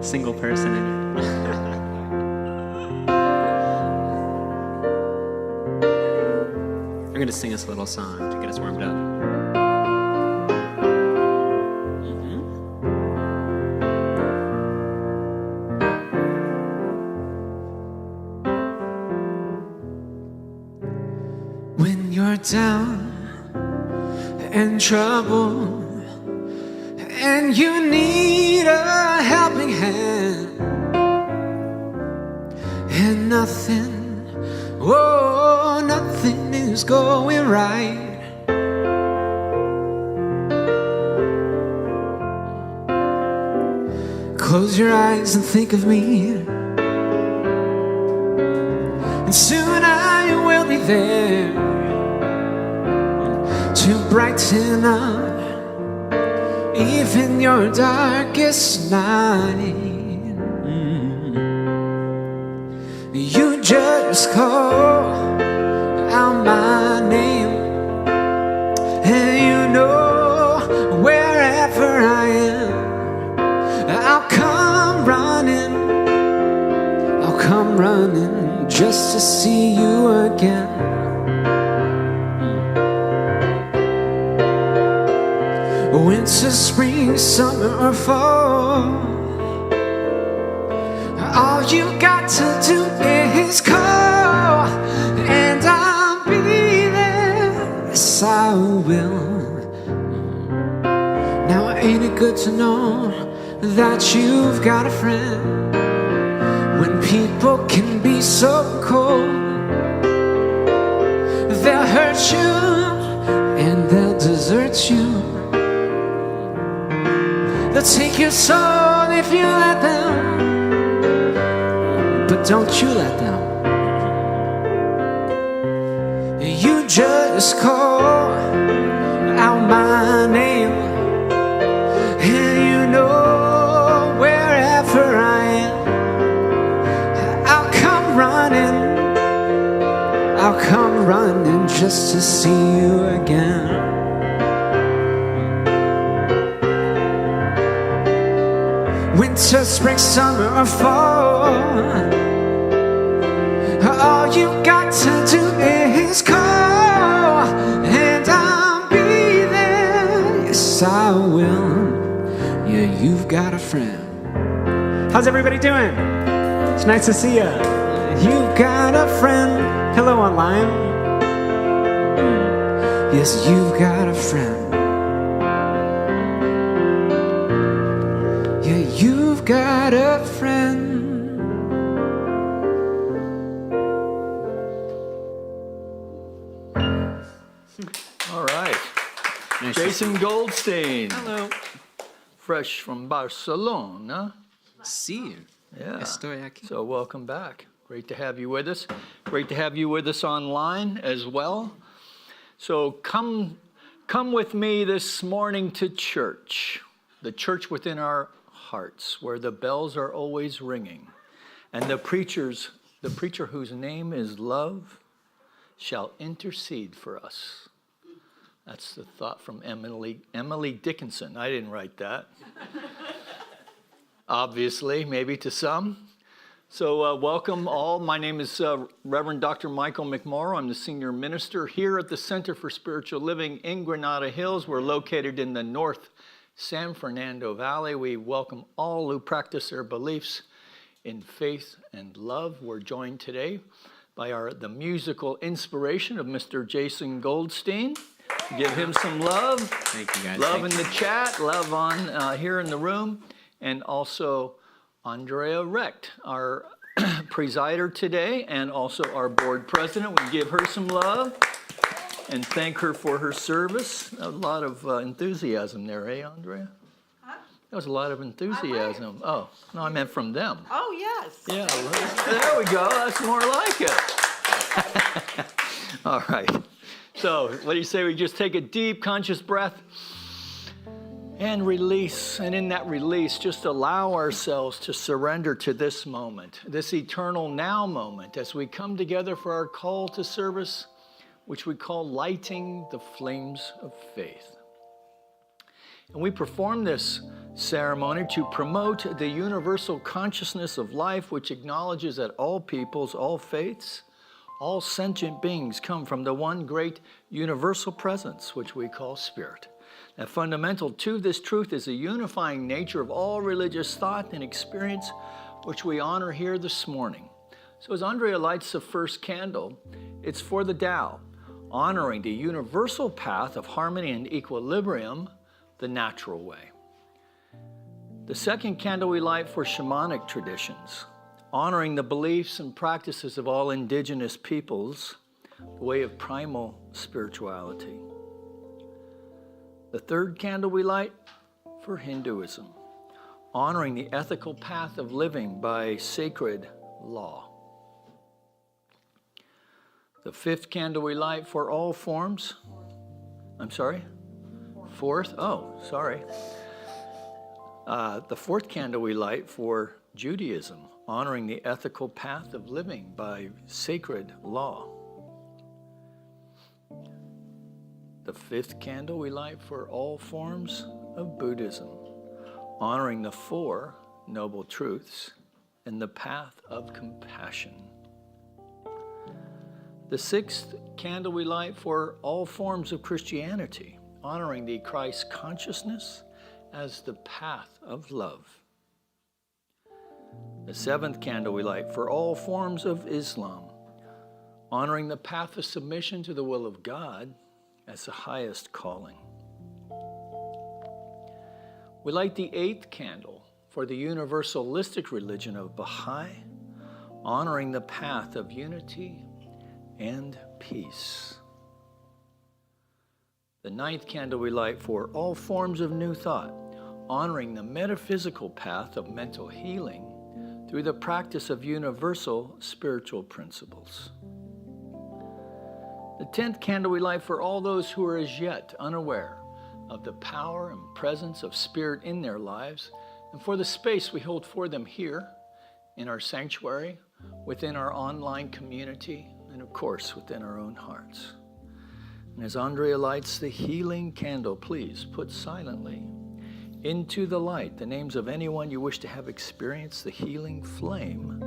single person in it. I'm going to sing us a little song to get us warmed up. When you're down and trouble and you need a helping hand, and nothing, oh, nothing is going right, close your eyes and think of me, and soon I will be there to brighten up even your darkest night. You just call out my name, and you know wherever I am, I'll come running just to see you again. Winter, spring, summer, or fall, all you got to do is call, and I'll be there. Yes, I will. Now ain't it good to know that you've got a friend when people can be so cold? They'll hurt you and they'll desert you. They'll take your soul if you let them, but don't you let them. You just call out my name, and you know wherever I am, I'll come running just to see you again. Winter, spring, summer, or fall, all you got to do is call, and I'll be there. Yes, I will. Yeah, you've got a friend. How's everybody doing? It's nice to see you. You've got a friend. Hello, online. Yes, you've got a friend. Yeah, you've got a friend. All right. Nice. Jason Goldstein. Hello. Fresh from Barcelona. See you. Yeah. Estoy aquí. So welcome back. Great to have you with us. Great to have you with us online as well. So come with me this morning to church. The church within our hearts, where the bells are always ringing, and the preacher whose name is love shall intercede for us. That's the thought from Emily Dickinson. I didn't write that. Obviously, maybe to some. So welcome all. My name is Reverend Dr. Michael McMorrow. I'm the senior minister here at the Center for Spiritual Living in Granada Hills. We're located in the North San Fernando Valley. We welcome all who practice their beliefs in faith and love. We're joined today by the musical inspiration of Mr. Jason Goldstein. Give him some love. Thank you, guys. Love in the chat, love on here in the room, and also Andrea Recht, our presider today, and also our board president. We give her some love and thank her for her service. A lot of enthusiasm there, eh, Andrea? Huh? There was a lot of enthusiasm. Oh, no, I meant from them. Oh, yes. Yeah, there we go. That's more like it. All right. So what do you say we just take a deep, conscious breath and release. And in that release, just allow ourselves to surrender to this moment, this eternal now moment, as we come together for our call to service, which we call lighting the flames of faith. And we perform this ceremony to promote the universal consciousness of life, which acknowledges that all peoples, all faiths, all sentient beings come from the one great universal presence, which we call Spirit. Now, fundamental to this truth is the unifying nature of all religious thought and experience, which we honor here this morning. So as Andrea lights the first candle, it's for the Tao, honoring the universal path of harmony and equilibrium, the natural way. The second candle we light for shamanic traditions, honoring the beliefs and practices of all indigenous peoples, the way of primal spirituality. The third candle we light for Hinduism, honoring the ethical path of living by sacred law. The fifth candle we light for all forms, fourth, the fourth candle we light for Judaism, honoring the ethical path of living by sacred law. The fifth candle we light for all forms of Buddhism, honoring the Four Noble Truths and the path of compassion. The sixth candle we light for all forms of Christianity, honoring the Christ consciousness as the path of love. The seventh candle we light for all forms of Islam, honoring the path of submission to the will of God as the highest calling. We light the eighth candle for the universalistic religion of Baha'i, honoring the path of unity and peace. The ninth candle we light for all forms of new thought, honoring the metaphysical path of mental healing through the practice of universal spiritual principles. The 10th candle we light for all those who are as yet unaware of the power and presence of Spirit in their lives, and for the space we hold for them here in our sanctuary, within our online community, and of course within our own hearts. And as Andrea lights the healing candle, please put silently into the light the names of anyone you wish to have experienced the healing flame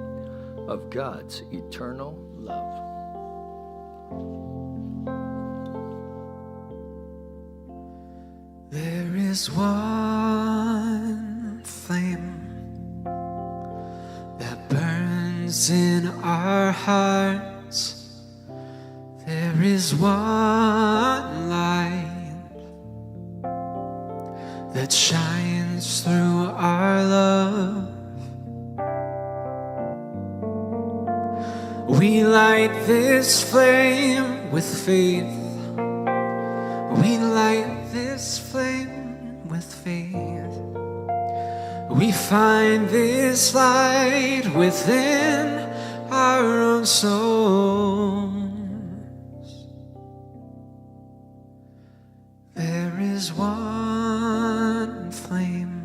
of God's eternal love. There is one flame that burns in our hearts. There is one light that shines through our love. We light this flame with faith. We light this flame with faith. We find this light within our own souls. There is one flame,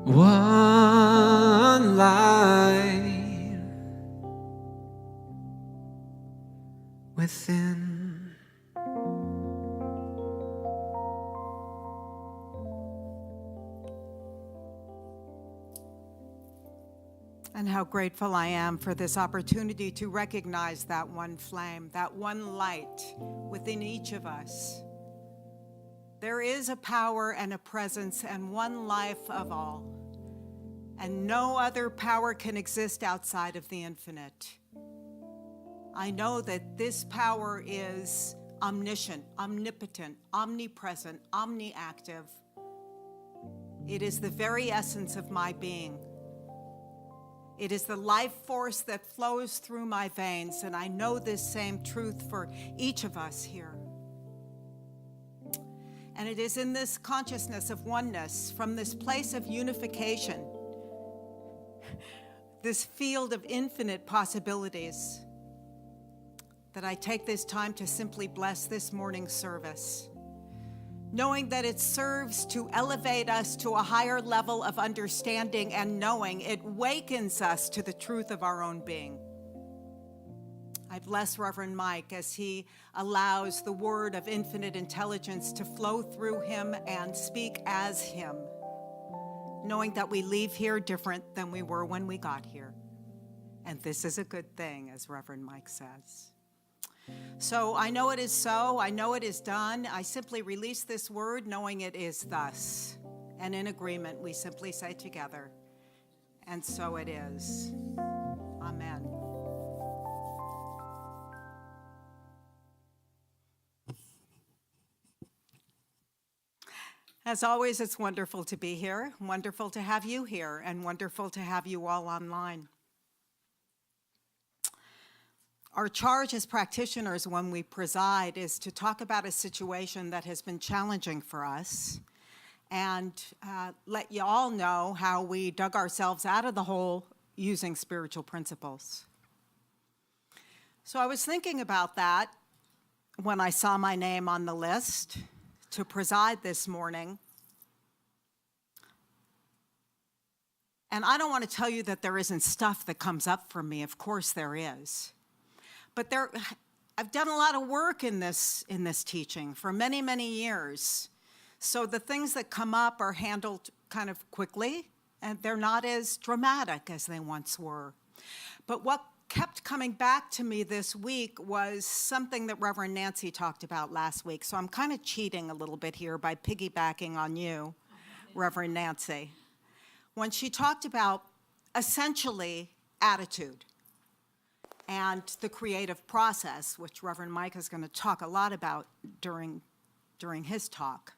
one light within. And how grateful I am for this opportunity to recognize that one flame, that one light within each of us. There is a power and a presence and one life of all, and no other power can exist outside of the infinite. I know that this power is omniscient, omnipotent, omnipresent, omniactive. It is the very essence of my being. It is the life force that flows through my veins, and I know this same truth for each of us here. And it is in this consciousness of oneness, from this place of unification, this field of infinite possibilities, that I take this time to simply bless this morning's service, knowing that it serves to elevate us to a higher level of understanding, and knowing it wakens us to the truth of our own being. I bless Reverend Mike as he allows the word of infinite intelligence to flow through him and speak as him, knowing that we leave here different than we were when we got here. And this is a good thing, as Reverend Mike says. So I know it is so. I know it is done. I simply release this word knowing it is thus. And in agreement, we simply say together, and so it is. Amen. As always, it's wonderful to be here, wonderful to have you here, and wonderful to have you all online. Our charge as practitioners when we preside is to talk about a situation that has been challenging for us and let you all know how we dug ourselves out of the hole using spiritual principles. So I was thinking about that when I saw my name on the list to preside this morning. And I don't want to tell you that there isn't stuff that comes up for me. Of course there is. But I've done a lot of work in this teaching for many, many years. So the things that come up are handled kind of quickly, and they're not as dramatic as they once were. But what kept coming back to me this week was something that Reverend Nancy talked about last week. So I'm kind of cheating a little bit here by piggybacking on you, Reverend Nancy, when she talked about essentially attitude and the creative process, which Reverend Mike is going to talk a lot about during his talk,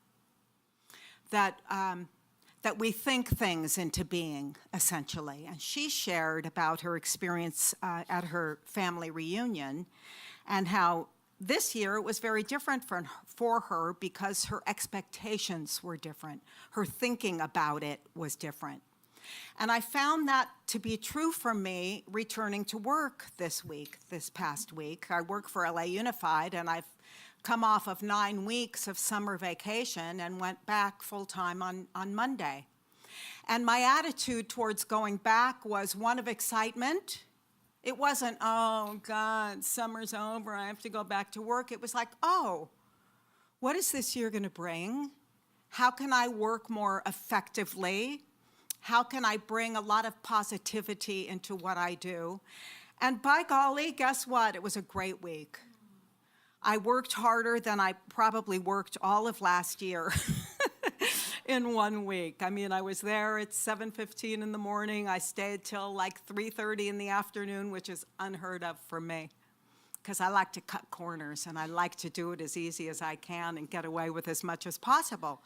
that we think things into being, essentially. And she shared about her experience at her family reunion and how this year it was very different for her because her expectations were different. Her thinking about it was different. And I found that to be true for me returning to work this past week. I work for LA Unified, and I've come off of 9 weeks of summer vacation and went back full-time on Monday. And my attitude towards going back was one of excitement. It wasn't, oh, God, summer's over, I have to go back to work. It was like, oh, what is this year going to bring? How can I work more effectively? How can I bring a lot of positivity into what I do? And by golly, guess what? It was a great week. I worked harder than I probably worked all of last year in 1 week. I mean, I was there at 7:15 in the morning. I stayed till like 3:30 in the afternoon, which is unheard of for me because I like to cut corners and I like to do it as easy as I can and get away with as much as possible.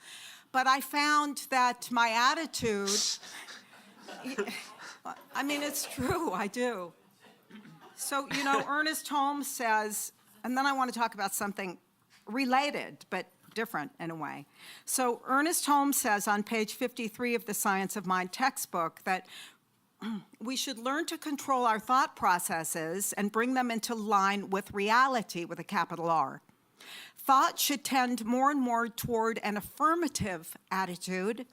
But I found that my attitude, I mean, it's true, I do. So, Ernest Holmes says, and then I want to talk about something related, but different in a way. So Ernest Holmes says on page 53 of the Science of Mind textbook that we should learn to control our thought processes and bring them into line with reality with a capital R. Thought should tend more and more toward an affirmative attitude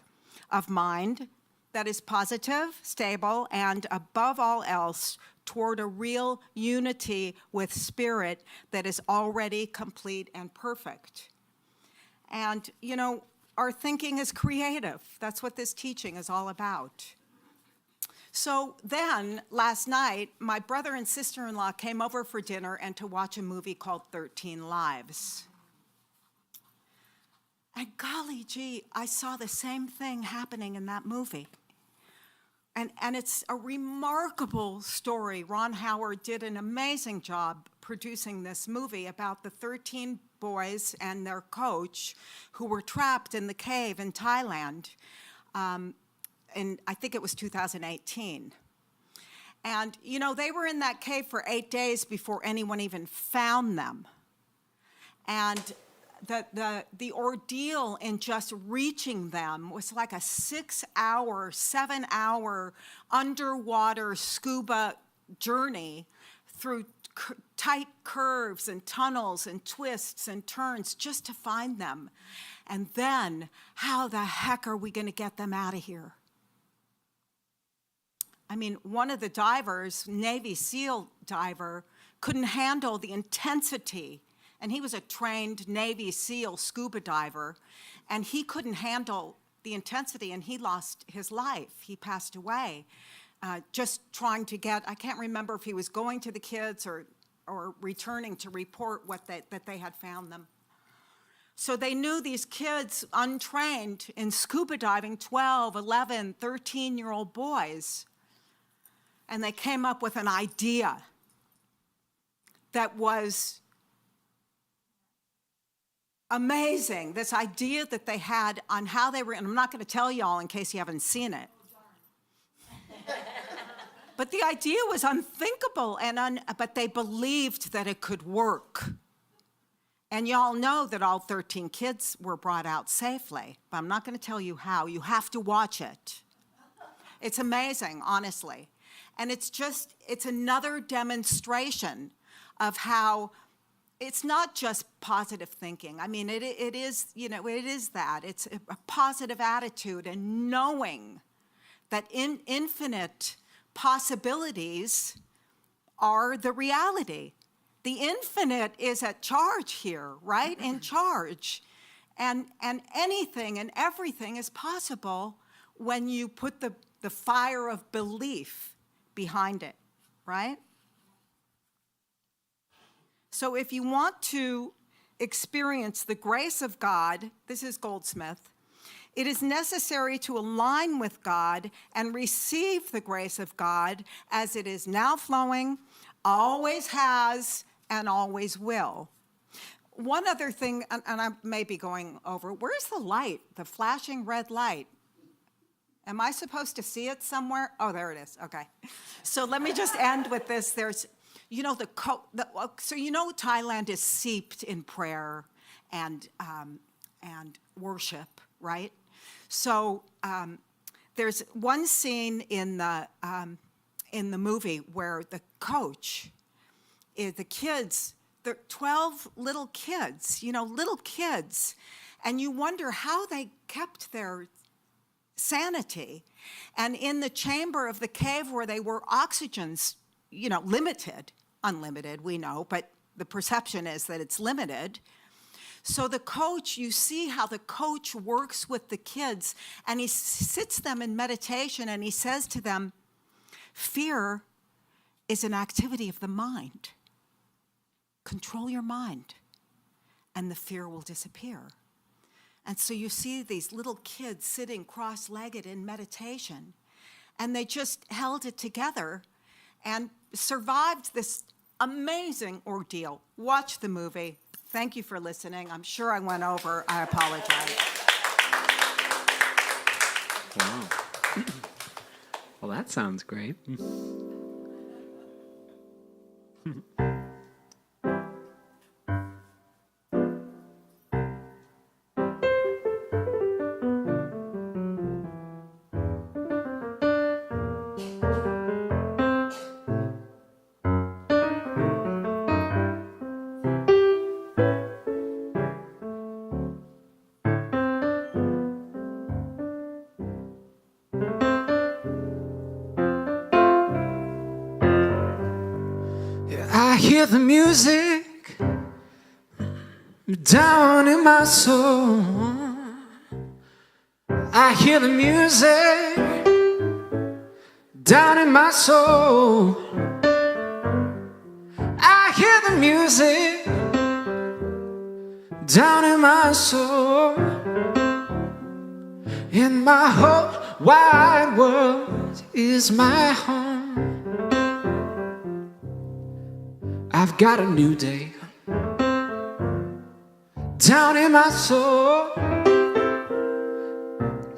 of mind that is positive, stable, and above all else, toward a real unity with spirit that is already complete and perfect. And, our thinking is creative. That's what this teaching is all about. So then, last night, my brother and sister-in-law came over for dinner and to watch a movie called 13 Lives. And golly gee, I saw the same thing happening in that movie. And it's a remarkable story. Ron Howard did an amazing job producing this movie about the 13 boys and their coach who were trapped in the cave in Thailand. And I think it was 2018. And, they were in that cave for 8 days before anyone even found them. And the ordeal in just reaching them was like a 6-hour, 7-hour underwater scuba journey through tight curves and tunnels and twists and turns just to find them. And then, how the heck are we going to get them out of here? I mean, one of the divers, Navy SEAL diver, couldn't handle the intensity. And he was a trained Navy SEAL scuba diver, and he couldn't handle the intensity, and he lost his life. He passed away just trying to get, I can't remember if he was going to the kids or returning to report that they had found them. So they knew these kids, untrained in scuba diving, 12, 11, 13-year-old boys, and they came up with an idea that was amazing, this idea that they had on how they were, and I'm not going to tell you all in case you haven't seen it. But the idea was unthinkable, but they believed that it could work. And y'all know that all 13 kids were brought out safely, but I'm not going to tell you how. You have to watch it. It's amazing, honestly. And it's another demonstration of how it's not just positive thinking. I mean, it is, it is that. It's a positive attitude and knowing that infinite possibilities are the reality. The infinite is at charge here, right? In charge. And anything and everything is possible when you put the fire of belief behind it, right? So if you want to experience the grace of God, this is Goldsmith, it is necessary to align with God and receive the grace of God as it is now flowing, always has, and always will. One other thing, and I may be going over, where's the light, the flashing red light? Am I supposed to see it somewhere? Oh, there it is, okay. So let me just end with this. There's, so Thailand is steeped in prayer and worship, right? So there's one scene in the movie where the coach, the kids, the 12 little kids, little kids, and you wonder how they kept their sanity. And in the chamber of the cave where they were, oxygen's, limited, unlimited, we know, but the perception is that it's limited. So the coach, you see how the coach works with the kids, and he sits them in meditation, and he says to them, fear is an activity of the mind. Control your mind, and the fear will disappear. And so you see these little kids sitting cross-legged in meditation, and they just held it together and survived this amazing ordeal. Watch the movie. Thank you for listening. I'm sure I went over. I apologize. Wow. Well, that sounds great. I hear the music down in my soul. I hear the music down in my soul. I hear the music down in my soul. And my whole wide world is my home. I've got a new day down in my soul.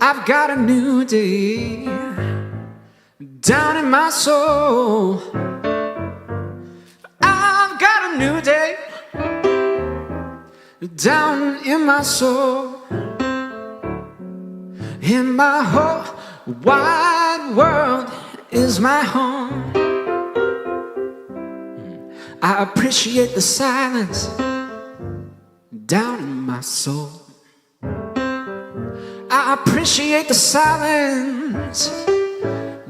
I've got a new day down in my soul. I've got a new day down in my soul. And my whole wide world is my home. I appreciate the silence down in my soul. I appreciate the silence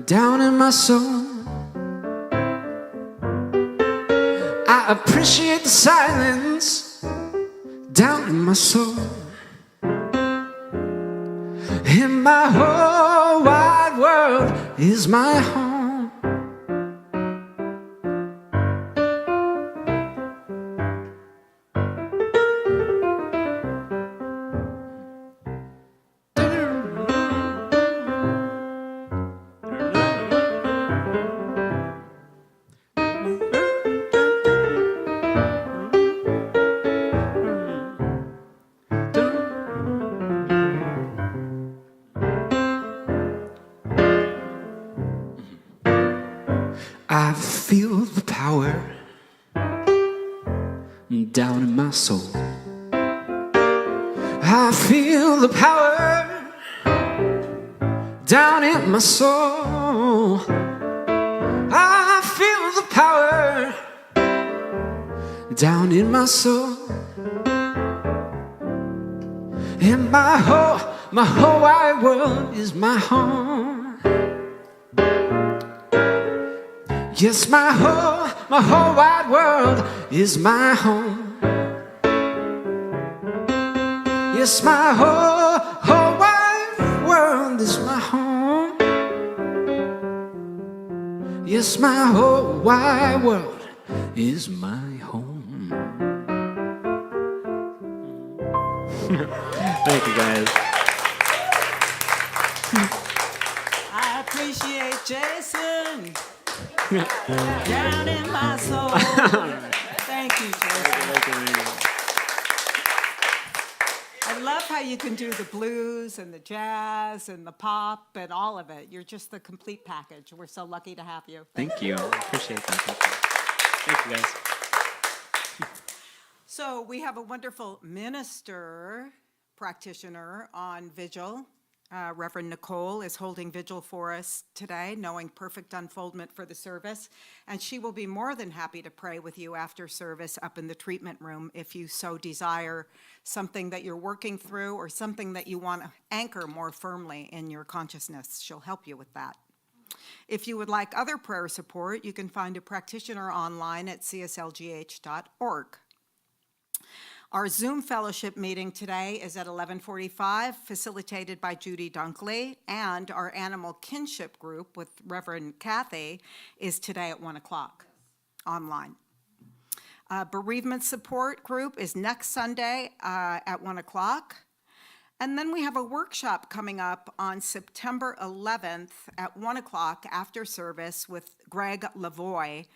down in my soul. I appreciate the silence down in my soul. And my whole wide world is my home. I feel the power down in my soul. I feel the power down in my soul. I feel the power down in my soul. And my whole wide world is my home. Yes, my whole wide world is my home. Yes, my whole wide world is my home. Yes, my whole wide world is my home. Thank you, guys. I appreciate Jason down in my soul. Thank you, Jason. I love how you can do the blues and the jazz and the pop and all of it. You're just the complete package. We're so lucky to have you. Thank you. I appreciate that. Thank you, guys. So we have a wonderful minister practitioner on vigil. Reverend Nicole is holding vigil for us today, knowing perfect unfoldment for the service. And she will be more than happy to pray with you after service up in the treatment room if you so desire something that you're working through or something that you want to anchor more firmly in your consciousness. She'll help you with that. If you would like other prayer support, you can find a practitioner online at CSLGH.org. Our Zoom fellowship meeting today is at 11:45, facilitated by Judy Dunkley, and our animal kinship group with Reverend Kathy is today at 1 o'clock online. Bereavement support group is next Sunday at 1 o'clock. And then we have a workshop coming up on September 11th at 1 o'clock after service with Greg Lavoie.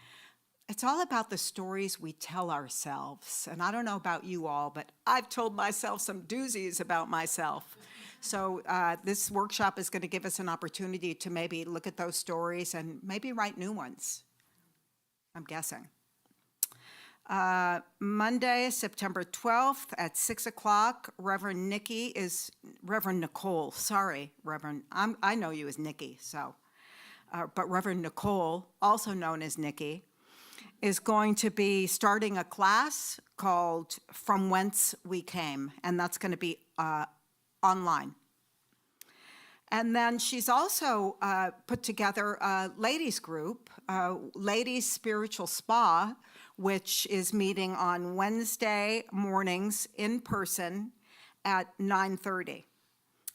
It's all about the stories we tell ourselves. And I don't know about you all, but I've told myself some doozies about myself. So this workshop is going to give us an opportunity to maybe look at those stories and maybe write new ones, I'm guessing. Monday, September 12th at 6 o'clock, Reverend Nicole, sorry, Reverend, I know you as Nikki, so. But Reverend Nicole, also known as Nikki, is going to be starting a class called From Whence We Came, and that's going to be online. And then she's also put together a ladies group, Ladies Spiritual Spa, which is meeting on Wednesday mornings in person at 9:30.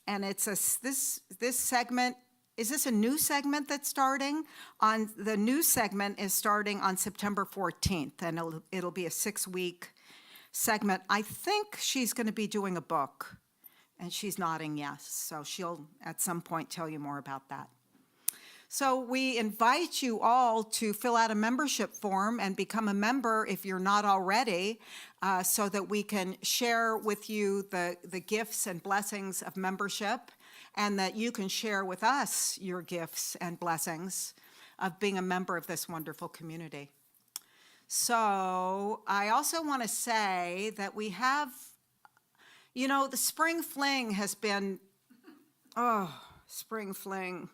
And it's this segment. Is this a new segment that's starting? The new segment is starting on September 14th, and it'll be a 6-week segment. I think she's going to be doing a book, and she's nodding yes, so she'll at some point tell you more about that. So we invite you all to fill out a membership form and become a member if you're not already, so that we can share with you the gifts and blessings of membership, and that you can share with us your gifts and blessings of being a member of this wonderful community. So I also want to say that we have, the Spring Fling has been, Spring Fling.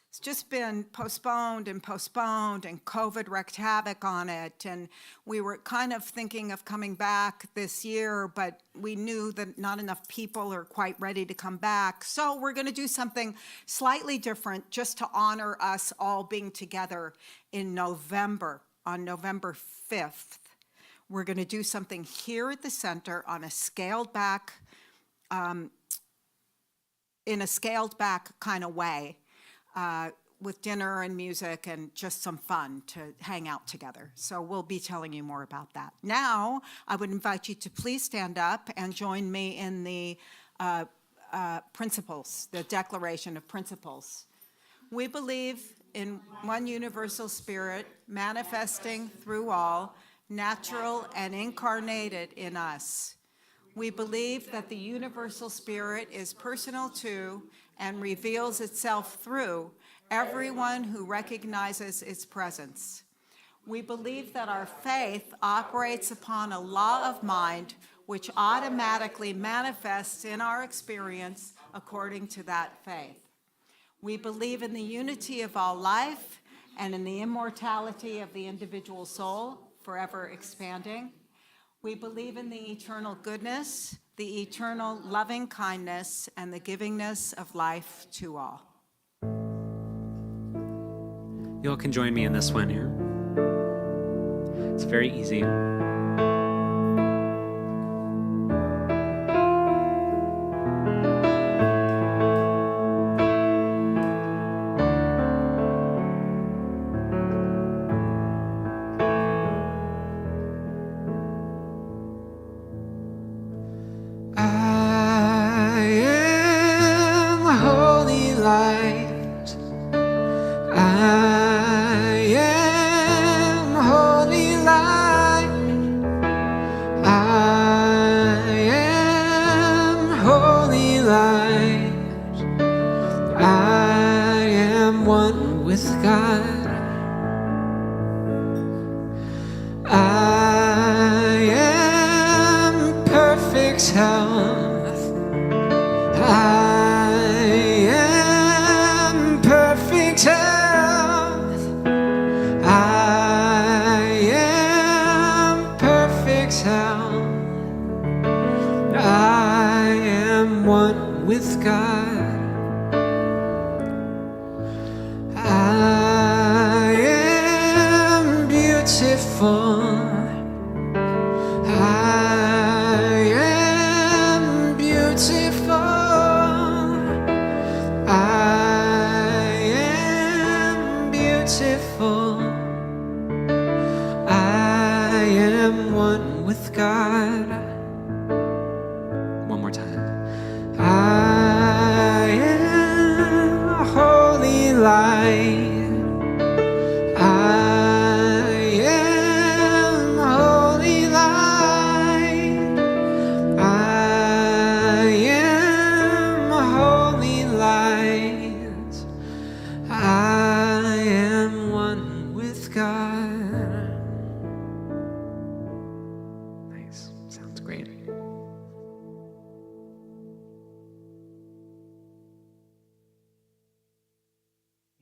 It's just been postponed, and COVID wreaked havoc on it. And we were kind of thinking of coming back this year, but we knew that not enough people are quite ready to come back. So we're going to do something slightly different just to honor us all being together in November. on November 5th, we're going to do something here at the center on a scaled back, in a scaled back kind of way, with dinner and music and just some fun to hang out together. So we'll be telling you more about that. Now, I would invite you to please stand up and join me in the principles, the Declaration of Principles. We believe in one universal spirit manifesting through all, natural and incarnated in us. We believe that the universal spirit is personal to and reveals itself through everyone who recognizes its presence. We believe that our faith operates upon a law of mind which automatically manifests in our experience according to that faith. We believe in the unity of all life and in the immortality of the individual soul, forever expanding. We believe in the eternal goodness, the eternal loving kindness, and the givingness of life to all. You all can join me in this one here. It's very easy.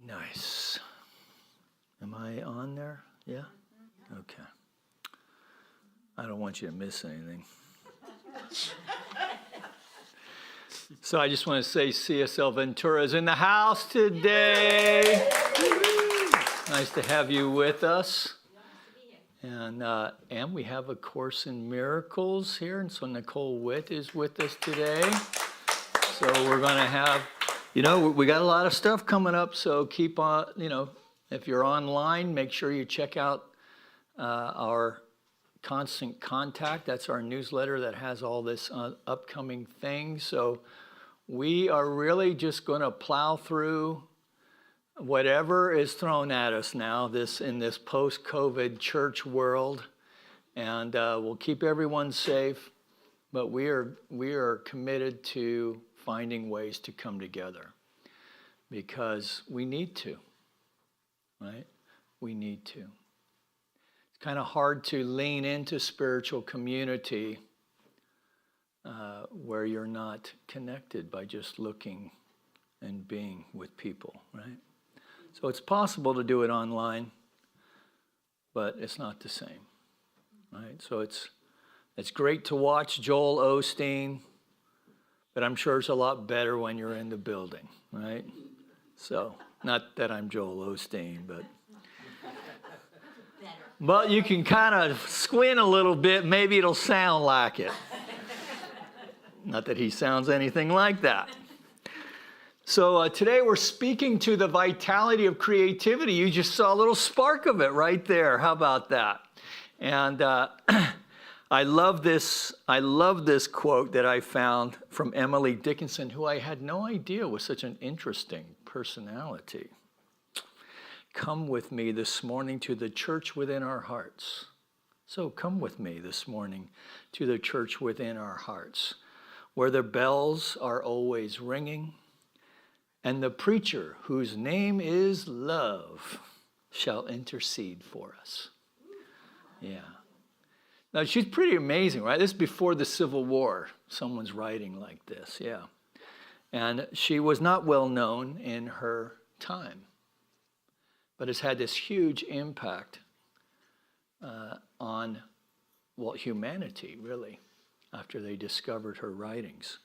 Nice. Am I on there? Yeah? Okay. I don't want you to miss anything. So I just want to say CSL Ventura is in the house today. Nice to have you with us. And we have a Course in Miracles here, and so Nicole Witt is with us today. So we're going to have, we got a lot of stuff coming up, so keep on, if you're online, make sure you check out our Constant Contact. That's our newsletter that has all this upcoming things. So we are really just going to plow through whatever is thrown at us now in this post-COVID church world, and we'll keep everyone safe, but we are committed to finding ways to come together because we need to, right? We need to. It's kind of hard to lean into spiritual community where you're not connected by just looking and being with people, right? So it's possible to do it online, but it's not the same, right? So it's great to watch Joel Osteen, but I'm sure it's a lot better when you're in the building, right? So, not that I'm Joel Osteen, but but you can kind of squint a little bit, maybe it'll sound like it. Not that he sounds anything like that. So today we're speaking to the vitality of creativity. You just saw a little spark of it right there. How about that? And I love this quote that I found from Emily Dickinson, who I had no idea was such an interesting personality. Come with me this morning to the church within our hearts. So come with me this morning to the church within our hearts, where the bells are always ringing, and the preacher, whose name is love, shall intercede for us. Yeah. Now, she's pretty amazing, right? This is before the Civil War. Someone's writing like this, yeah. And she was not well known in her time, but has had this huge impact on, well, humanity, really, after they discovered her writings.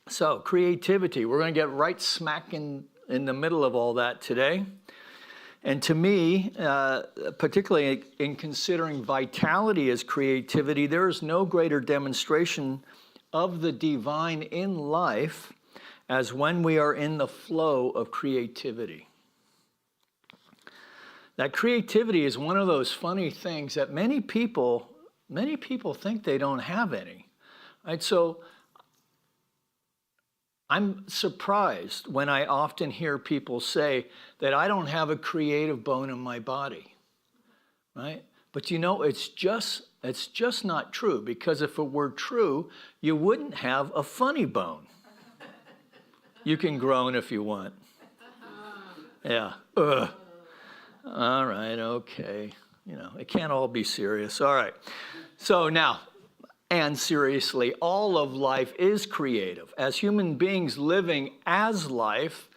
So, creativity. We're going to get right smack in the middle of all that today. And to me, particularly in considering vitality as creativity, there is no greater demonstration of the divine in life as when we are in the flow of creativity. That creativity is one of those funny things that many people think they don't have any. Right? So I'm surprised when I often hear people say that I don't have a creative bone in my body, right? But you know, it's just not true, because if it were true, you wouldn't have a funny bone. You can groan if you want. Yeah. Ugh. All right, okay. You know, it can't all be serious. All right. So now, and seriously, all of life is creative. As human beings living as life,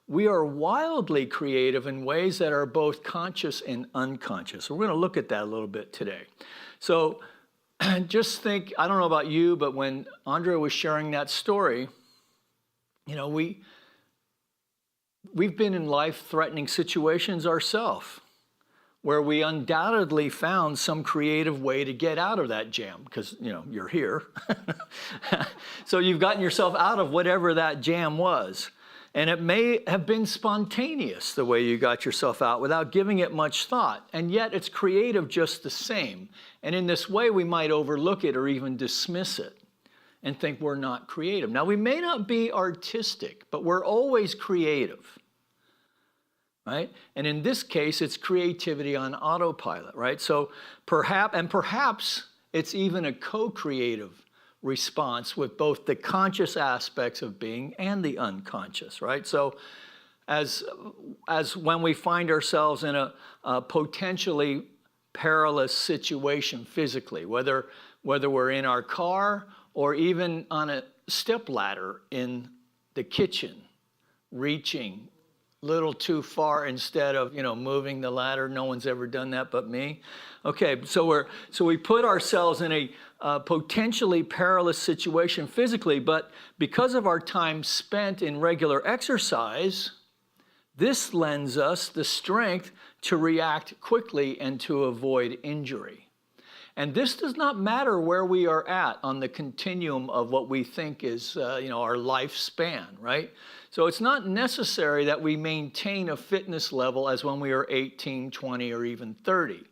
we are wildly creative in ways that are both conscious and unconscious. So we're going to look at that a little bit today. So just think, I don't know about you, but when Andrea was sharing that story, you know, we've been in life-threatening situations ourselves, where we undoubtedly found some creative way to get out of that jam, because, you know, you're here. So you've gotten yourself out of whatever that jam was. And it may have been spontaneous, the way you got yourself out, without giving it much thought. And yet it's creative just the same. And in this way, we might overlook it or even dismiss it and think we're not creative. Now, we may not be artistic, but we're always creative. Right? And in this case, it's creativity on autopilot, right? So perhaps it's even a co-creative response with both the conscious aspects of being and the unconscious, right? So as when we find ourselves in a potentially perilous situation physically, whether we're in our car or even on a stepladder in the kitchen, reaching little too far instead of, you know, moving the ladder. No one's ever done that but me. Okay, so we put ourselves in a potentially perilous situation physically, but because of our time spent in regular exercise, this lends us the strength to react quickly and to avoid injury. And this does not matter where we are at on the continuum of what we think is, you know, our lifespan, right? So it's not necessary that we maintain a fitness level as when we are 18, 20, or even 30,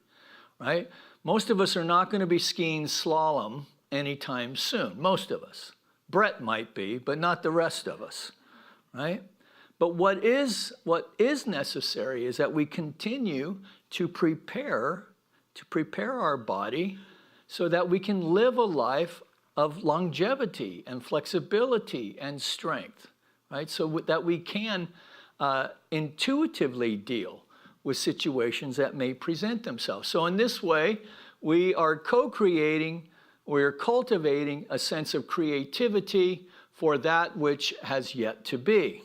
right? Most of us are not going to be skiing slalom anytime soon, most of us. Brett might be, but not the rest of us, right? But what is necessary is that we continue to prepare our body so that we can live a life of longevity and flexibility and strength. Right? So that we can intuitively deal with situations that may present themselves. So in this way, we are co-creating, we're cultivating a sense of creativity for that which has yet to be.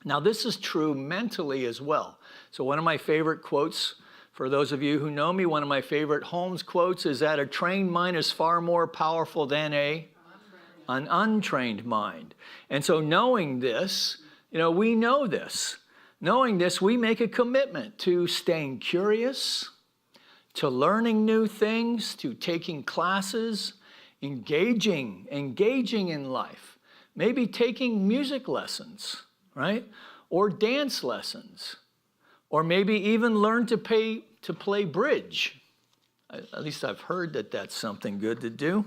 Now, this is true mentally as well. So one of my favorite quotes, for those of you who know me, one of my favorite Holmes quotes is that a trained mind is far more powerful than an untrained mind. And so knowing this, you know, we know this, Knowing this, we make a commitment to staying curious, to learning new things, to taking classes, engaging in life, maybe taking music lessons, right? Or dance lessons, or maybe even learn to play bridge. At least I've heard that that's something good to do.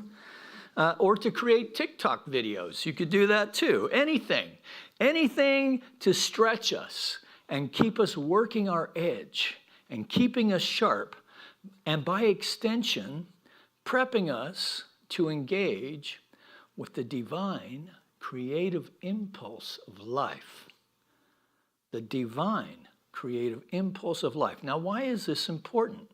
Or to create TikTok videos. You could do that too. Anything to stretch us and keep us working our edge and keeping us sharp, and by extension, prepping us to engage with the divine creative impulse of life. The divine creative impulse of life. Now, why is this important?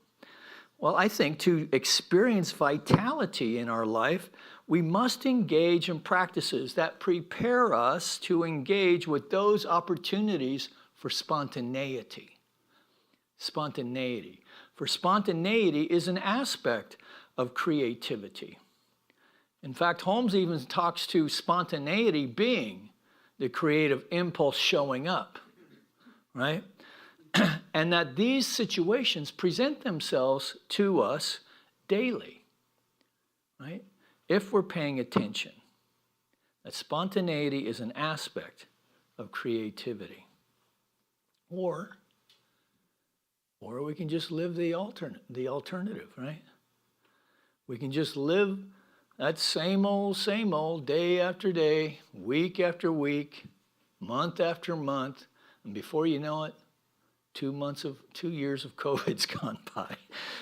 Well, I think to experience vitality in our life, we must engage in practices that prepare us to engage with those opportunities for spontaneity. Spontaneity. For spontaneity is an aspect of creativity. In fact, Holmes even talks to spontaneity being the creative impulse showing up, right? And that these situations present themselves to us daily, right? If we're paying attention, that spontaneity is an aspect of creativity. Or we can just live the alternative, right? We can just live that same old, day after day, week after week, month after month, and before you know it, 2 years of COVID's gone by,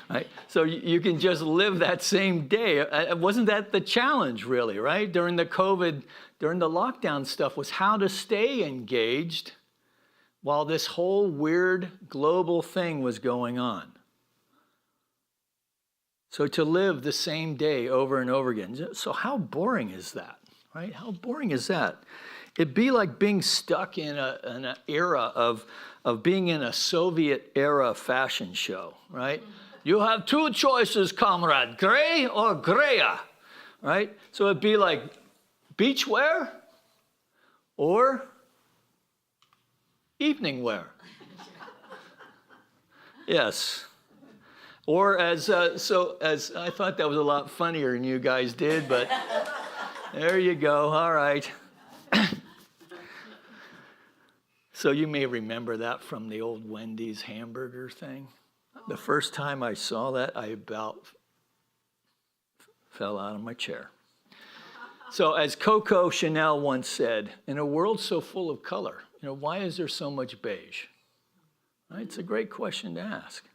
right? So you can just live that same day. Wasn't that the challenge, really, right? During the lockdown stuff, was how to stay engaged while this whole weird global thing was going on. So to live the same day over and over again. So how boring is that, right? How boring is that? It'd be like being stuck in an era of being in a Soviet-era fashion show, right? You have two choices, comrade, gray or greya, right? So it'd be like beach wear or evening wear. Yes. Or as I thought that was a lot funnier than you guys did, but there you go, all right. So you may remember that from the old Wendy's hamburger thing. The first time I saw that, I about fell out of my chair. So as Coco Chanel once said, in a world so full of color, why is there so much beige? Right? It's a great question to ask.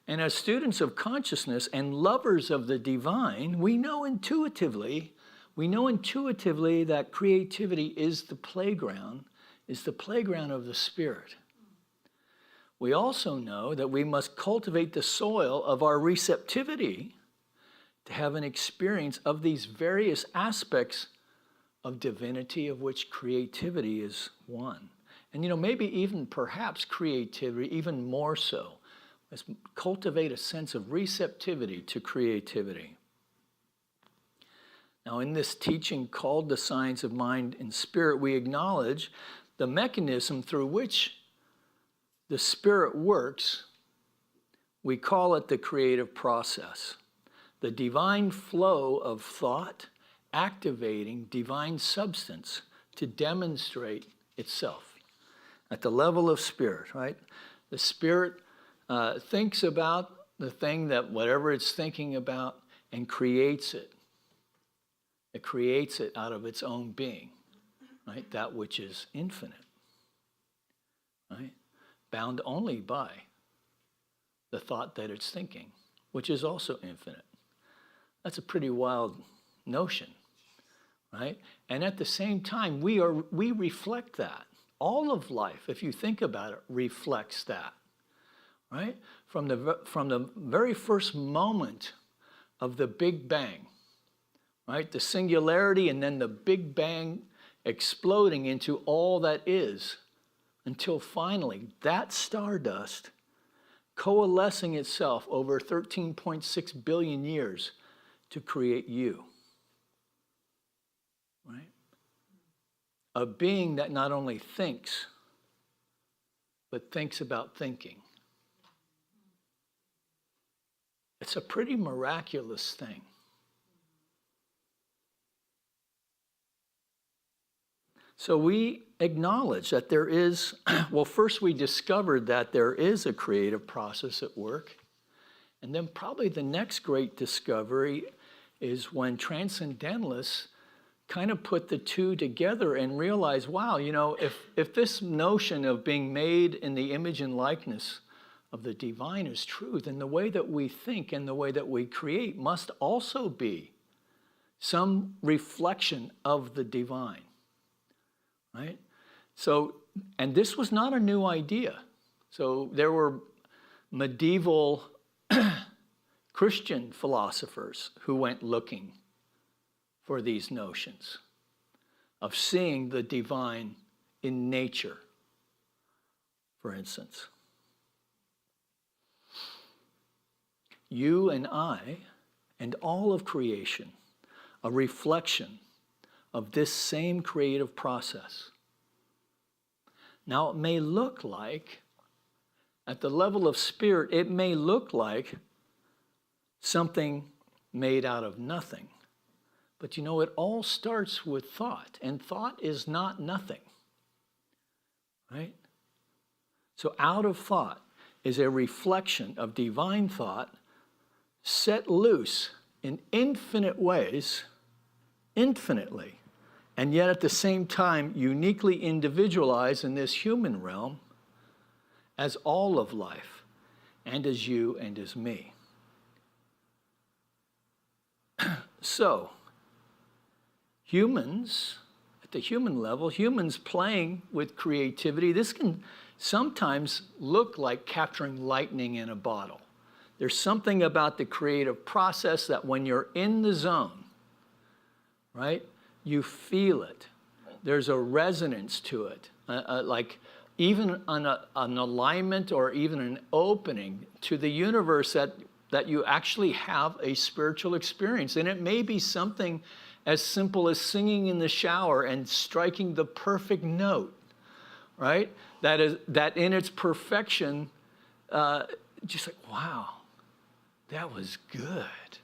And as students of consciousness and lovers of the divine, we know intuitively that creativity is the playground of the Spirit. We also know that we must cultivate the soil of our receptivity to have an experience of these various aspects of divinity, of which creativity is one. And maybe even perhaps creativity even more so. Let's cultivate a sense of receptivity to creativity. Now, in this teaching called The Science of Mind and Spirit, we acknowledge the mechanism through which the Spirit works. We call it the creative process. The divine flow of thought activating divine substance to demonstrate itself at the level of spirit, right? The Spirit thinks about the thing that whatever it's thinking about and creates it. It creates it out of its own being, right? That which is infinite, right? Bound only by the thought that it's thinking, which is also infinite. That's a pretty wild notion, right? And at the same time, we reflect that. All of life, if you think about it, reflects that, right? From the very first moment of the Big Bang, right? The singularity and then the Big Bang exploding into all that is, until finally that stardust coalescing itself over 13.6 billion years to create you, right? A being that not only thinks, but thinks about thinking. It's a pretty miraculous thing. So we acknowledge that there is, well, first we discovered that there is a creative process at work. And then probably the next great discovery is when transcendentalists kind of put the two together and realize, wow, you know, if this notion of being made in the image and likeness of the divine is true, then the way that we think and the way that we create must also be some reflection of the divine. Right? So, and this was not a new idea. So there were medieval Christian philosophers who went looking for these notions of seeing the divine in nature, for instance. You and I and all of creation, a reflection of this same creative process. Now, it may look like, at the level of spirit, it may look like something made out of nothing. But you know, it all starts with thought, and thought is not nothing, right? So out of thought is a reflection of divine thought set loose in infinite ways, infinitely, and yet at the same time uniquely individualized in this human realm as all of life, and as you and as me. So, humans, at the human level, humans playing with creativity, this can sometimes look like capturing lightning in a bottle. There's something about the creative process that when you're in the zone, right, you feel it. There's a resonance to it, like even an alignment or even an opening to the universe that you actually have a spiritual experience. And it may be something as simple as singing in the shower and striking the perfect note, right? That in its perfection, just like, wow, that was good,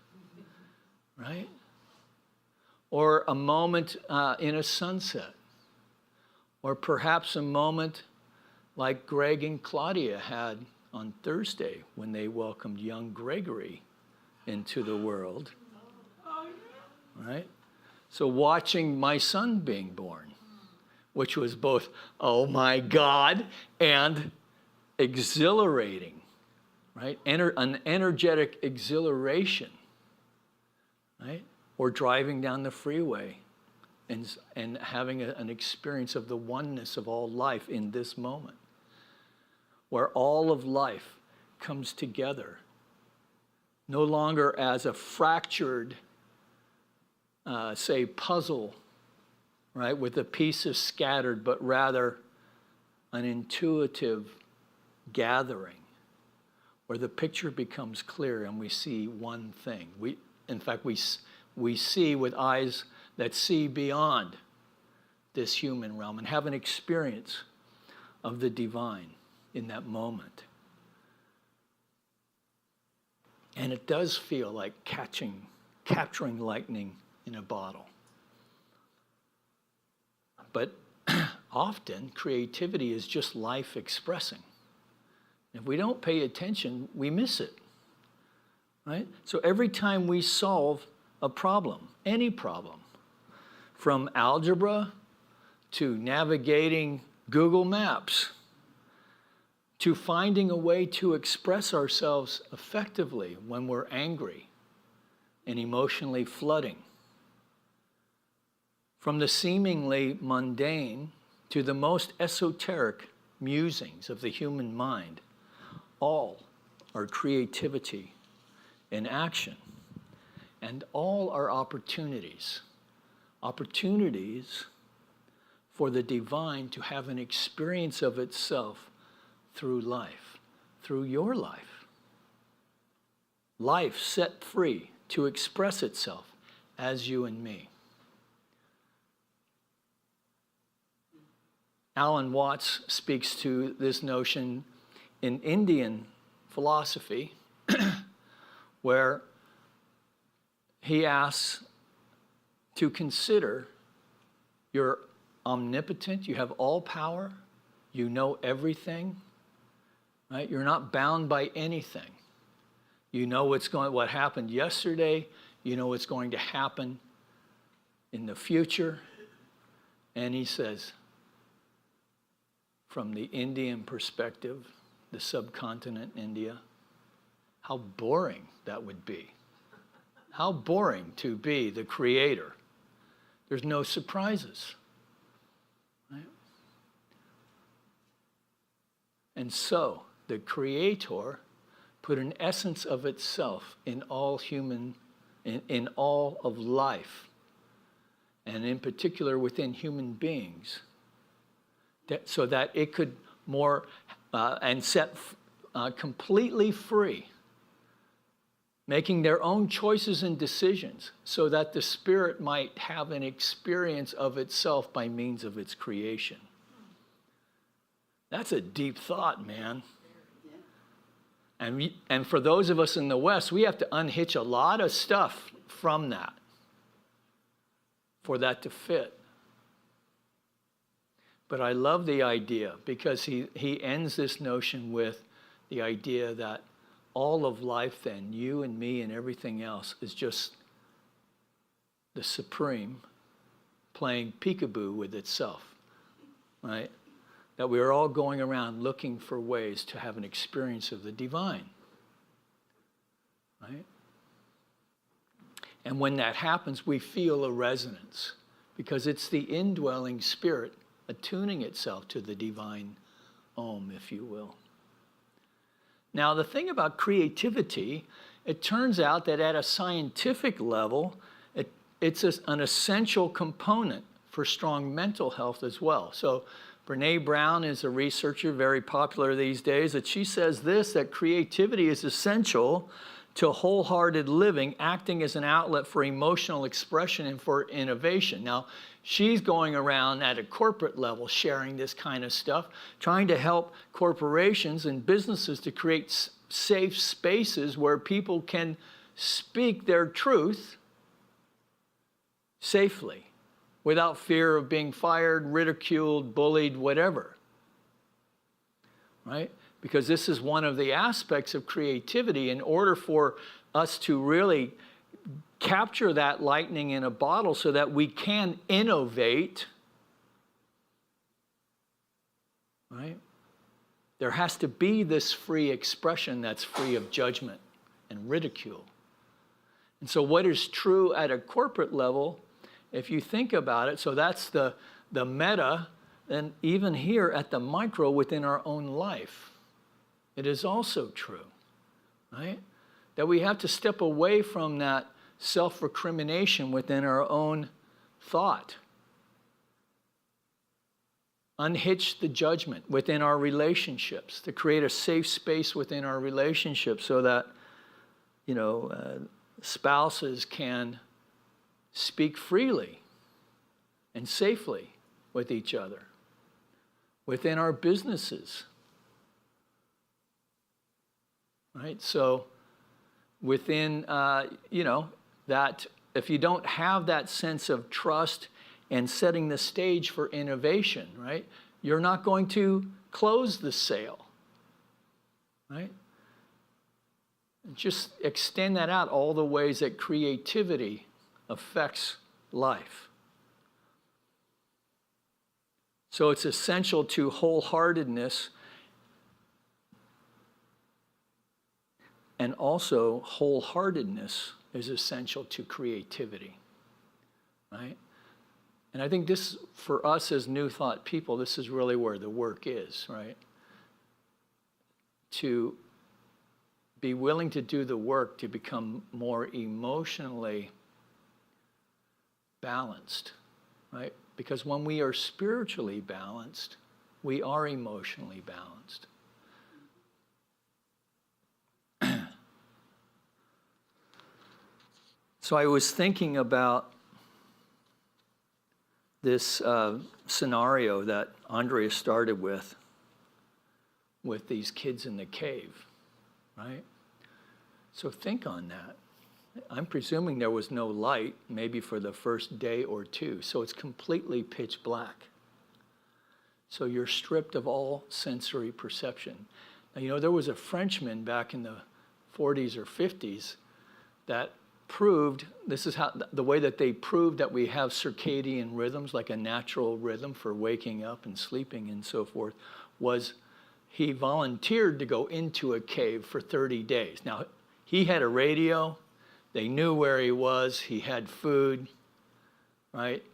right? Or a moment in a sunset, or perhaps a moment like Greg and Claudia had on Thursday when they welcomed young Gregory into the world, right? So watching my son being born, which was both, oh my God, and exhilarating, right? An energetic exhilaration, right? Or driving down the freeway and having an experience of the oneness of all life in this moment, where all of life comes together, no longer as a fractured, say, puzzle, right, with the pieces scattered, but rather an intuitive gathering, where the picture becomes clear and we see one thing. We see with eyes that see beyond this human realm and have an experience of the divine in that moment. And it does feel like capturing lightning in a bottle. But often creativity is just life expressing. If we don't pay attention, we miss it, right? So every time we solve a problem, any problem, from algebra to navigating Google Maps, to finding a way to express ourselves effectively when we're angry and emotionally flooding, from the seemingly mundane to the most esoteric musings of the human mind, all are creativity in action. And all are opportunities for the divine to have an experience of itself through life, through your life. Life set free to express itself as you and me. Alan Watts speaks to this notion in Indian philosophy, where he asks to consider you're omnipotent, you have all power, you know everything, right? You're not bound by anything. You know what happened yesterday, you know what's going to happen in the future. And he says, from the Indian perspective, the subcontinent India, how boring that would be. How boring to be the creator. There's no surprises. Right? And so the creator put an essence of itself in all in all of life, and in particular within human beings, so that it could more and set completely free, making their own choices and decisions, so that the spirit might have an experience of itself by means of its creation. That's a deep thought, man. And for those of us in the West, we have to unhitch a lot of stuff from that for that to fit. But I love the idea, because he ends this notion with the idea that all of life then, you and me and everything else, is just the supreme playing peekaboo with itself, right? That we are all going around looking for ways to have an experience of the divine, right? And when that happens, we feel a resonance, because it's the indwelling spirit attuning itself to the divine Om, if you will. Now, the thing about creativity, it turns out that at a scientific level, it's an essential component for strong mental health as well. So Brene Brown is a researcher, very popular these days, that she says this, that creativity is essential to wholehearted living, acting as an outlet for emotional expression and for innovation. Now, she's going around at a corporate level sharing this kind of stuff, trying to help corporations and businesses to create safe spaces where people can speak their truth safely, without fear of being fired, ridiculed, bullied, whatever, right? Because this is one of the aspects of creativity. In order for us to really capture that lightning in a bottle so that we can innovate, right? There has to be this free expression that's free of judgment and ridicule. And so what is true at a corporate level, if you think about it, so that's the meta, and even here at the micro within our own life, it is also true, right? That we have to step away from that self-recrimination within our own thought. Unhitch the judgment within our relationships, to create a safe space within our relationships so that, spouses can speak freely and safely with each other. Within our businesses, right? So within, that if you don't have that sense of trust and setting the stage for innovation, right? You're not going to close the sale, right? Just extend that out all the ways that creativity affects life. So it's essential to wholeheartedness, and also wholeheartedness is essential to creativity, right? And I think this, for us as New Thought people, this is really where the work is, right? To be willing to do the work to become more emotionally balanced, right? Because when we are spiritually balanced, we are emotionally balanced. So I was thinking about this scenario that Andrea started with these kids in the cave, right? So think on that. I'm presuming there was no light, maybe for the first day or two, so it's completely pitch black. So you're stripped of all sensory perception. Now, you know, there was a Frenchman back in the 40s or 50s that proved, this is how, the way that they proved that we have circadian rhythms, like a natural rhythm for waking up and sleeping and so forth, was he volunteered to go into a cave for 30 days. Now, he had a radio, they knew where he was, he had food, right?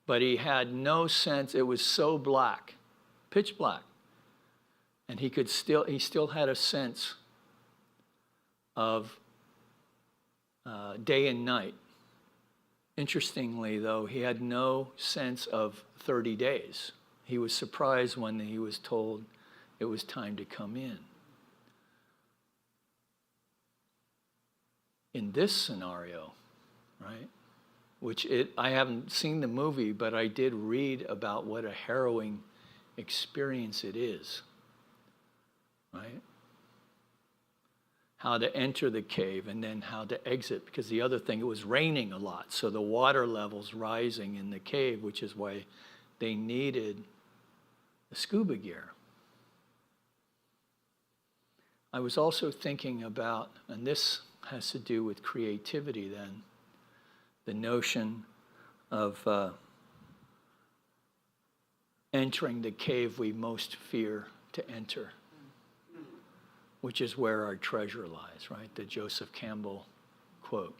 But he had no sense, it was so black, pitch black. And he still had a sense of day and night. Interestingly, though, he had no sense of 30 days. He was surprised when he was told it was time to come in. In this scenario, right, I haven't seen the movie, but I did read about what a harrowing experience it is, right? How to enter the cave and then how to exit, because the other thing, it was raining a lot, so the water level's rising in the cave, which is why they needed the scuba gear. I was also thinking about, and this has to do with creativity then, the notion of entering the cave we most fear to enter, which is where our treasure lies, right? The Joseph Campbell quote.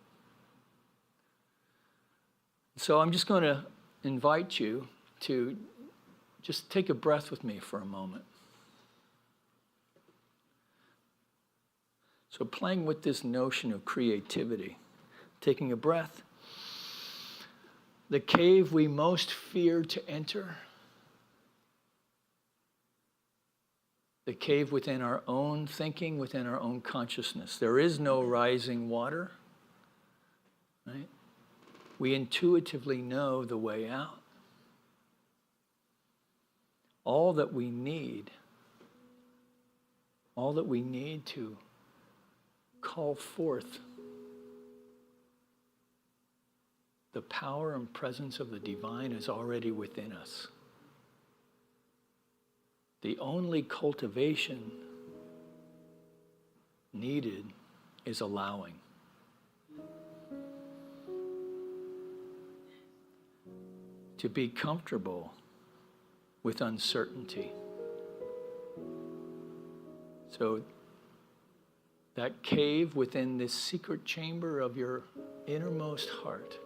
So I'm just going to invite you to just take a breath with me for a moment. So playing with this notion of creativity, taking a breath, the cave we most fear to enter, the cave within our own thinking, within our own consciousness. There is no rising water, right? We intuitively know the way out. All that we need to call forth the power and presence of the divine is already within us. The only cultivation needed is allowing. To be comfortable with uncertainty. So that cave within this secret chamber of your innermost heart,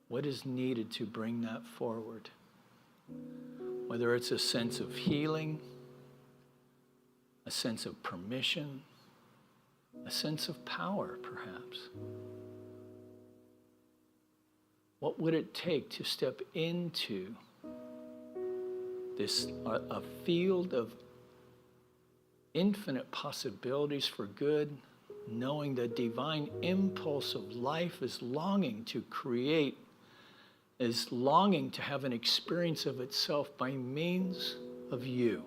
what is needed to bring that forward? Whether it's a sense of healing, a sense of permission, a sense of power, perhaps. What would it take to step into this, a field of infinite possibilities for good, knowing the divine impulse of life is longing to create, is longing to have an experience of itself by means of you.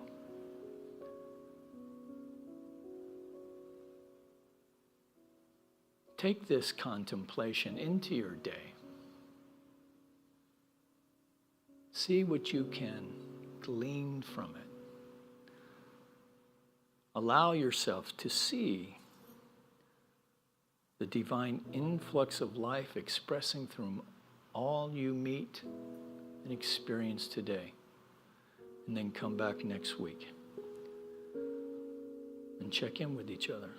Take this contemplation into your day. See what you can glean from it. Allow yourself to see the divine influx of life expressing through all you meet and experience today. And then come back next week and check in with each other.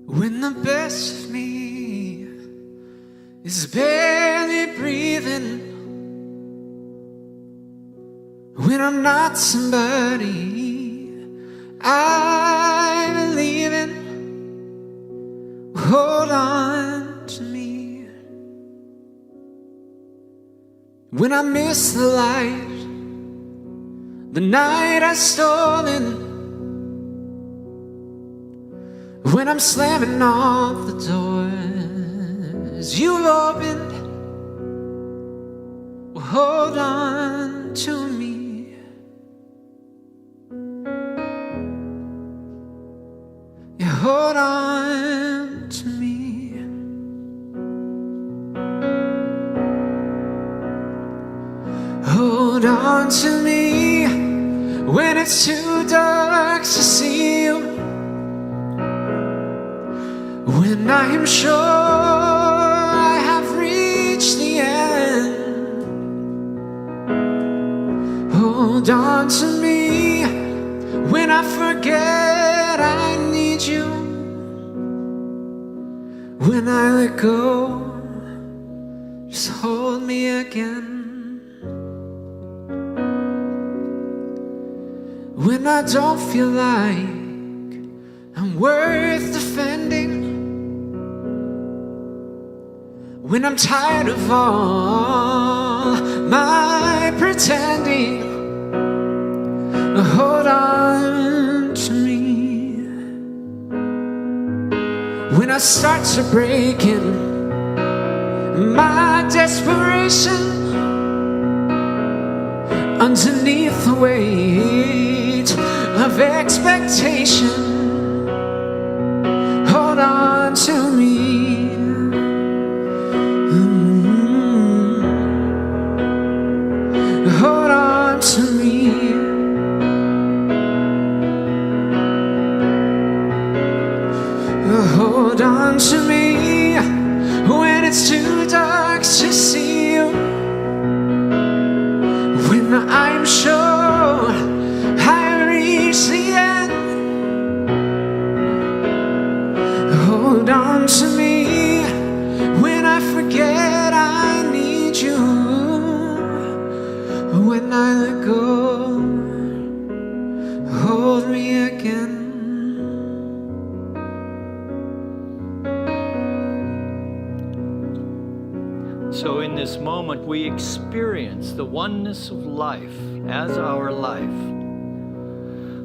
When the best of me is barely breathing, when I'm not somebody I believe in, when I miss the light, the night I stolen, when I'm slamming off the doors you've opened. Well, hold on to me. Yeah, hold on to me. Hold on to me when it's too dark to see you. When I am sure I have reached the end, hold on to me when I forget I need you. When I let go, just hold me again. When I don't feel like I'm worth defending, when I'm tired of all my pretending, hold on to me. When I start to break in my desperation underneath the weight of expectation, hold on to me. Hold on to me. Hold on to me when it's too dark to see you. When I'm sure I reach the end, hold on to me when I forget I need you. When I let go, hold me again. So in this moment, we experience the oneness of life as our life.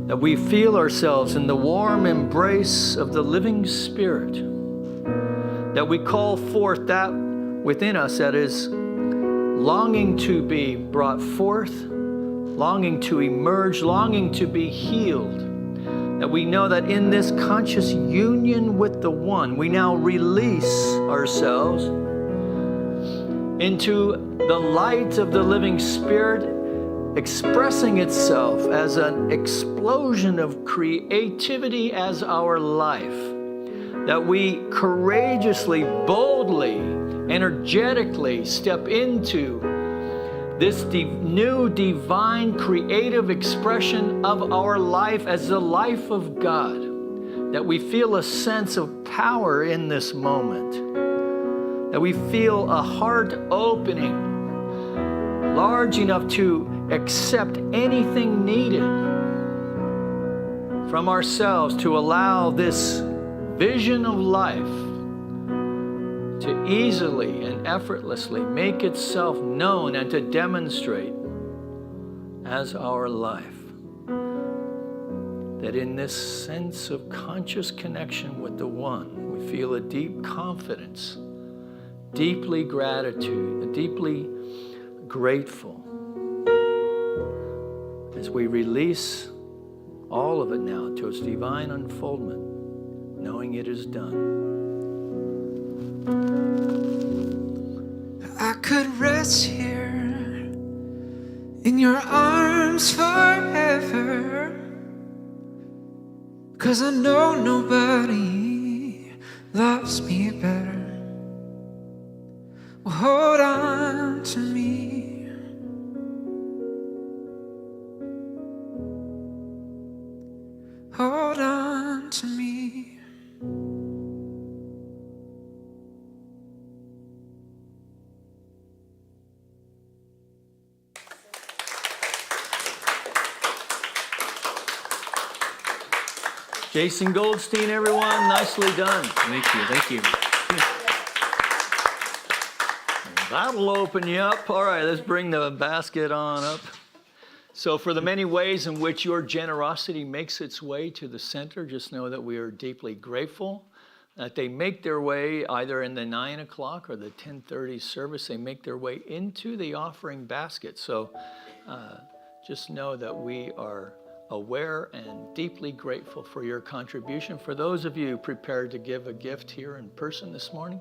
That we feel ourselves in the warm embrace of the living Spirit. That we call forth that within us that is longing to be brought forth, longing to emerge, longing to be healed. That we know that in this conscious union with the One, we now release ourselves into the light of the living Spirit, expressing itself as an explosion of creativity as our life. That we courageously, boldly, energetically step into this new divine creative expression of our life as the life of God. That we feel a sense of power in this moment. That we feel a heart opening large enough to accept anything needed from ourselves to allow this vision of life to easily and effortlessly make itself known and to demonstrate as our life. That in this sense of conscious connection with the One, we feel a deep confidence, deeply gratitude, deeply grateful as we release all of it now to its divine unfoldment, knowing it is done. I could rest here in your arms forever, 'cause I know nobody loves me better. Well, hold on to me. Hold on to me. Jason Goldstein, everyone, nicely done. Thank you. Thank you. That'll open you up. All right, let's bring the basket on up. So for the many ways in which your generosity makes its way to the center, just know that we are deeply grateful that they make their way either in the 9 o'clock or the 10:30 service. They make their way into the offering basket. So just know that we are aware and deeply grateful for your contribution. For those of you prepared to give a gift here in person this morning,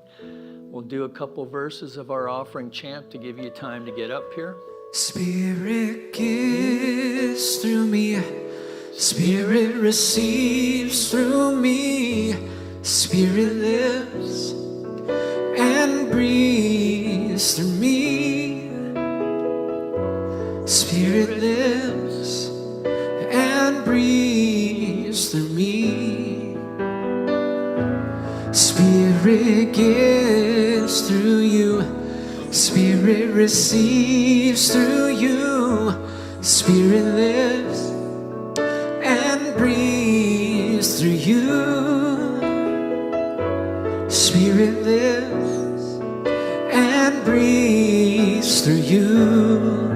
we'll do a couple verses of our offering chant to give you time to get up here. Spirit gives through me, Spirit receives through me, Spirit lives and breathes through me, Spirit lives and breathes through me, Spirit gives through you, Spirit receives through you, Spirit lives and breathes through you, Spirit lives and breathes through you,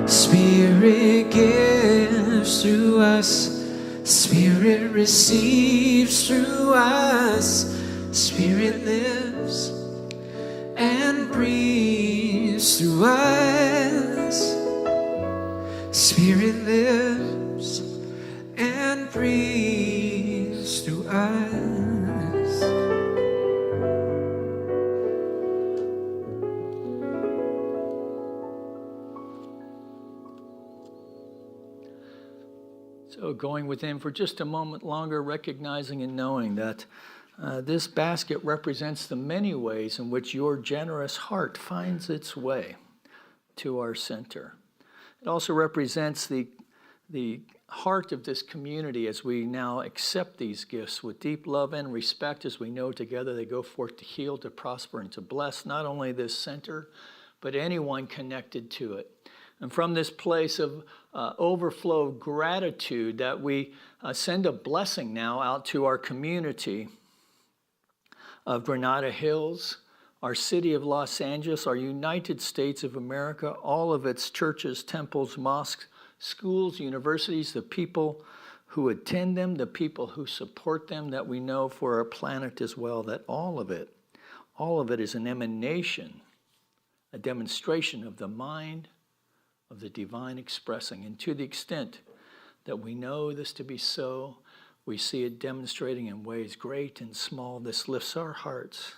Spirit gives through us, Spirit receives through us, Spirit lives and breathes through us, Spirit lives and breathes through us. So going within for just a moment longer, recognizing and knowing that this basket represents the many ways in which your generous heart finds its way to our center. It also represents the heart of this community as we now accept these gifts with deep love and respect, as we know together they go forth to heal, to prosper, and to bless not only this center, but anyone connected to it. And from this place of overflow gratitude that we send a blessing now out to our community of Granada Hills, our city of Los Angeles, our United States of America, all of its churches, temples, mosques, schools, universities, the people who attend them, the people who support them, that we know for our planet as well, that all of it is an emanation, a demonstration of the mind of the divine expressing. And to the extent that we know this to be so, we see it demonstrating in ways great and small. This lifts our hearts.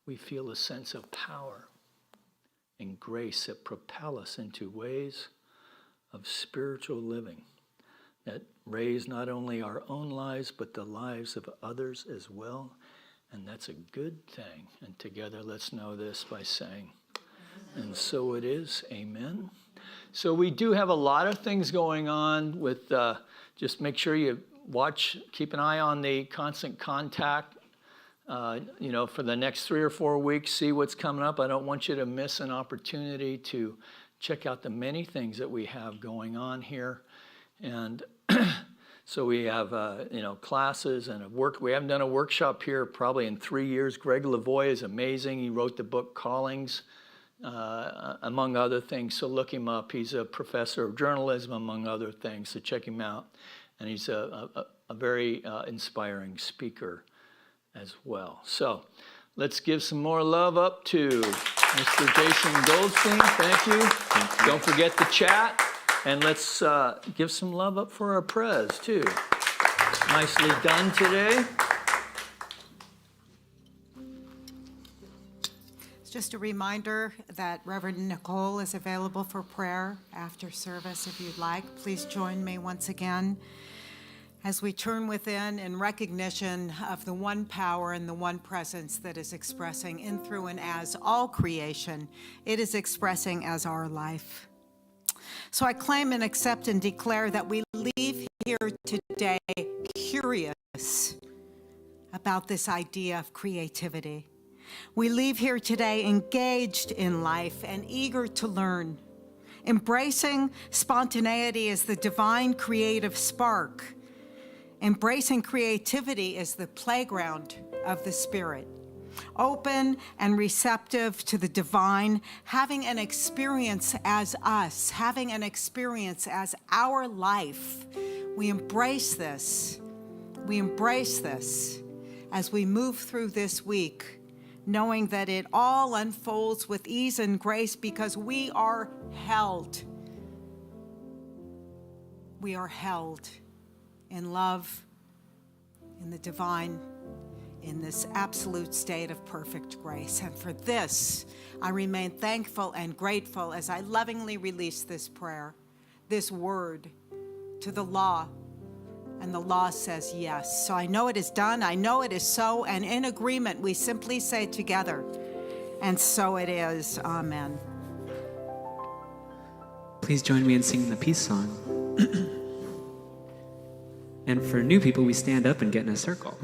We feel a sense of power and grace that propel us into ways of spiritual living that raise not only our own lives, but the lives of others as well. And that's a good thing. And together, let's know this by saying, and so it is, amen. So we do have a lot of things going on with, just make sure you watch, keep an eye on the constant contact, for the next 3 or 4 weeks, see what's coming up. I don't want you to miss an opportunity to check out the many things that we have going on here. And so we have, classes and a work. We haven't done a workshop here probably in 3 years. Greg Lavoie is amazing. He wrote the book Callings, among other things. So look him up. He's a professor of journalism, among other things. So check him out. And he's a very inspiring speaker as well. So let's give some more love up to Mr. Jason Goldstein. Thank you. Don't forget the chat. And let's give some love up for our prez, too. Nicely done today. Just a reminder that Reverend Nicole is available for prayer after service if you'd like. Please join me once again as we turn within in recognition of the one power and the one presence that is expressing in, through, and as all creation. It is expressing as our life. So I claim and accept and declare that we leave here today curious about this idea of creativity. We leave here today engaged in life and eager to learn, embracing spontaneity as the divine creative spark, embracing creativity as the playground of the Spirit. open and receptive to the divine, having an experience as us, having an experience as our life. We embrace this. We embrace this as we move through this week, knowing that it all unfolds with ease and grace because we are held. We are held in love, in the divine, in this absolute state of perfect grace. And for this, I remain thankful and grateful as I lovingly release this prayer, this word to the law. And the law says yes. So I know it is done. I know it is so. And in agreement, we simply say together, and so it is. Amen. Please join me in singing the peace song. And for new people, we stand up and get in a circle.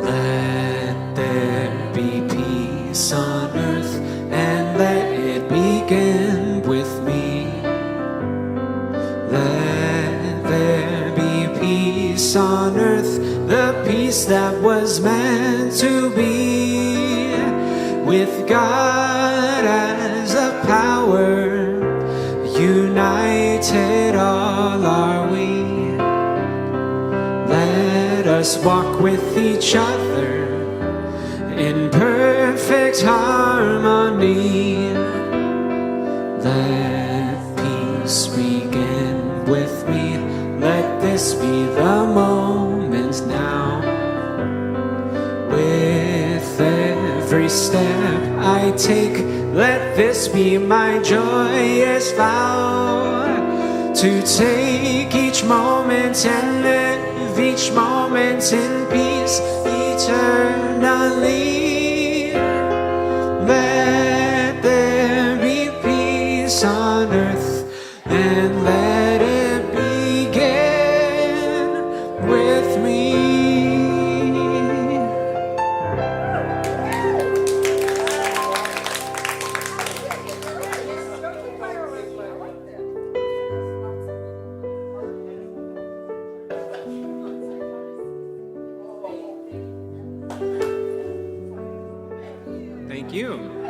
Let there be peace on earth, and let it begin with me. Let there be peace on earth, the peace that was meant to be. With God as a power, united all are we. Let us walk with each other in perfect harmony. Let peace begin with me. Let this be the moment now. With every step I take, let this be my joyous vow. To take each moment and live each moment in peace eternally. Let there be peace on earth, and let it begin with me. Thank you.